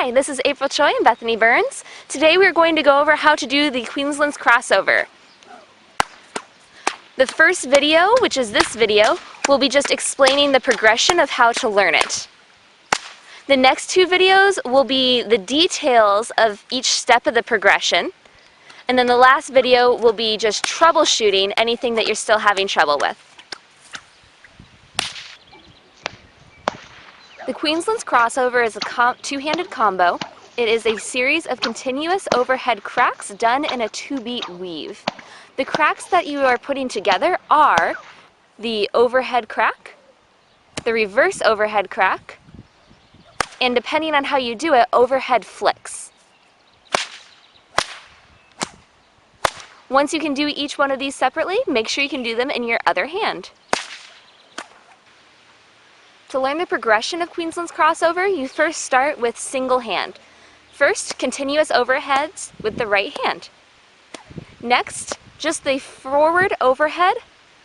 Hi, this is April Choi and Bethany Burns. Today we're going to go over how to do the Queensland Crossover. The first video, which is this video, will be just explaining the progression of how to learn it. The next two videos will be the details of each step of the progression. And then the last video will be just troubleshooting anything that you're still having trouble with. The Queensland Crossover is a two-handed combo. It is a series of continuous overhead cracks done in a 2-beat weave. The cracks that you are putting together are the overhead crack, the reverse overhead crack, and depending on how you do it, overhead flicks. Once you can do each one of these separately, make sure you can do them in your other hand. To learn the progression of Queensland's Crossover, you first start with single hand. First, continuous overheads with the right hand. Next, just the forward overhead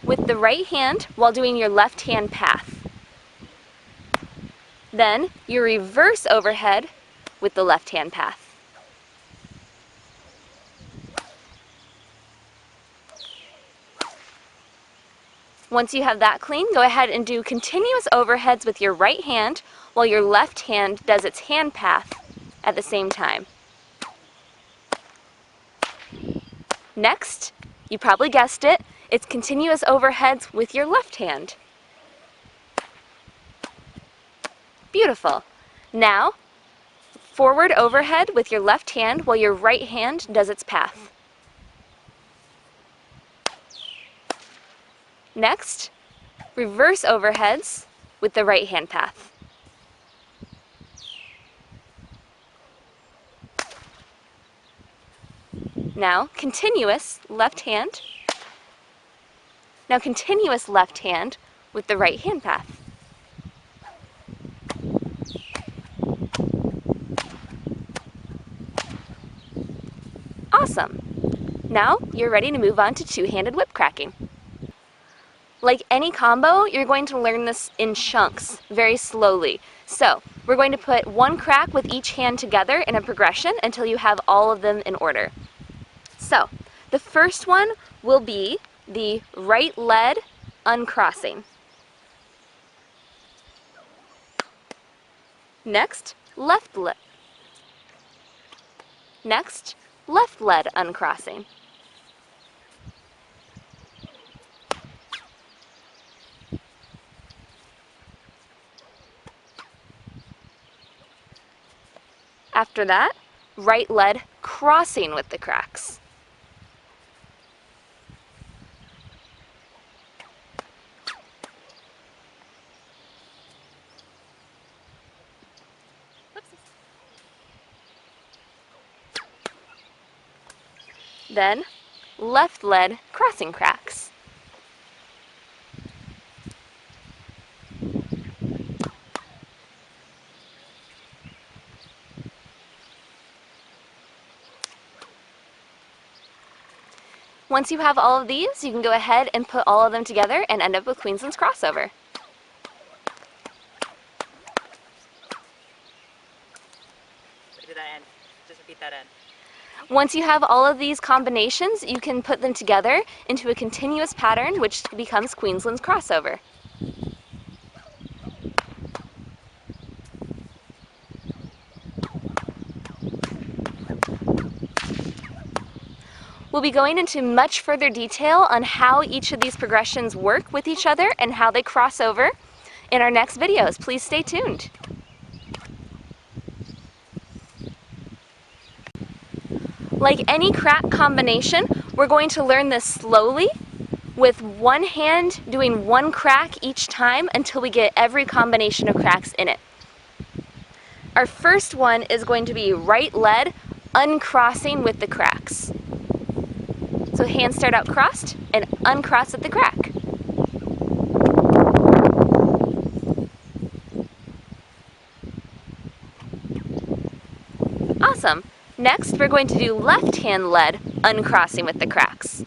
with the right hand while doing your left hand path. Then, your reverse overhead with the left hand path. Once you have that clean, go ahead and do continuous overheads with your right hand while your left hand does its hand path at the same time. Next, you probably guessed it, it's continuous overheads with your left hand. Beautiful. Now, forward overhead with your left hand while your right hand does its path. Next, reverse overheads with the right hand path. Now, continuous left hand. Now, continuous left hand with the right hand path. Awesome! Now, you're ready to move on to two-handed whip cracking. Like any combo, you're going to learn this in chunks, very slowly. So, we're going to put one crack with each hand together in a progression until you have all of them in order. So, the first one will be the right lead uncrossing. Next, left lead. Next, left lead uncrossing. After that, right lead crossing with the cracks. Then, left lead crossing cracks. Once you have all of these, you can go ahead and put all of them together and end up with Queensland's Crossover. Do that end. Just repeat that end. Once you have all of these combinations, you can put them together into a continuous pattern, which becomes Queensland's Crossover. We'll be going into much further detail on how each of these progressions work with each other and how they cross over in our next videos. Please stay tuned. Like any crack combination, we're going to learn this slowly with one hand doing one crack each time until we get every combination of cracks in it. Our first one is going to be right lead uncrossing with the cracks. So hands start out crossed and uncross at the crack. Awesome. Next, we're going to do left hand lead uncrossing with the cracks.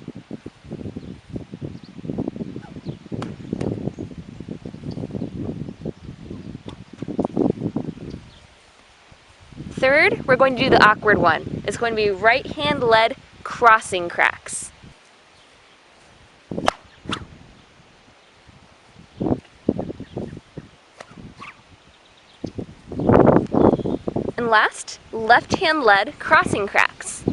third, we're going to do the awkward one. It's going to be right hand led crossing cracks. And last, left hand led crossing cracks.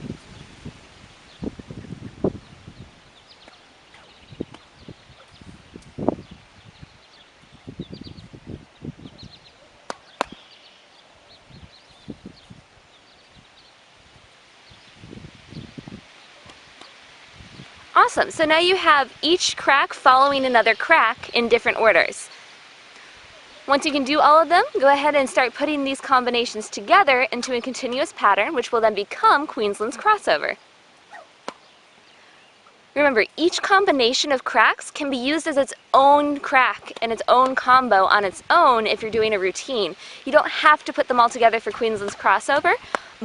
Awesome, so now you have each crack following another crack in different orders. Once you can do all of them, go ahead and start putting these combinations together into a continuous pattern, which will then become Queensland's Crossover. Remember, each combination of cracks can be used as its own crack and its own combo on its own if you're doing a routine. You don't have to put them all together for Queensland's Crossover,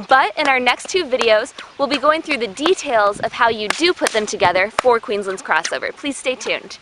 but in our next two videos, we'll be going through the details of how you do put them together for Queensland's Crossover. Please stay tuned.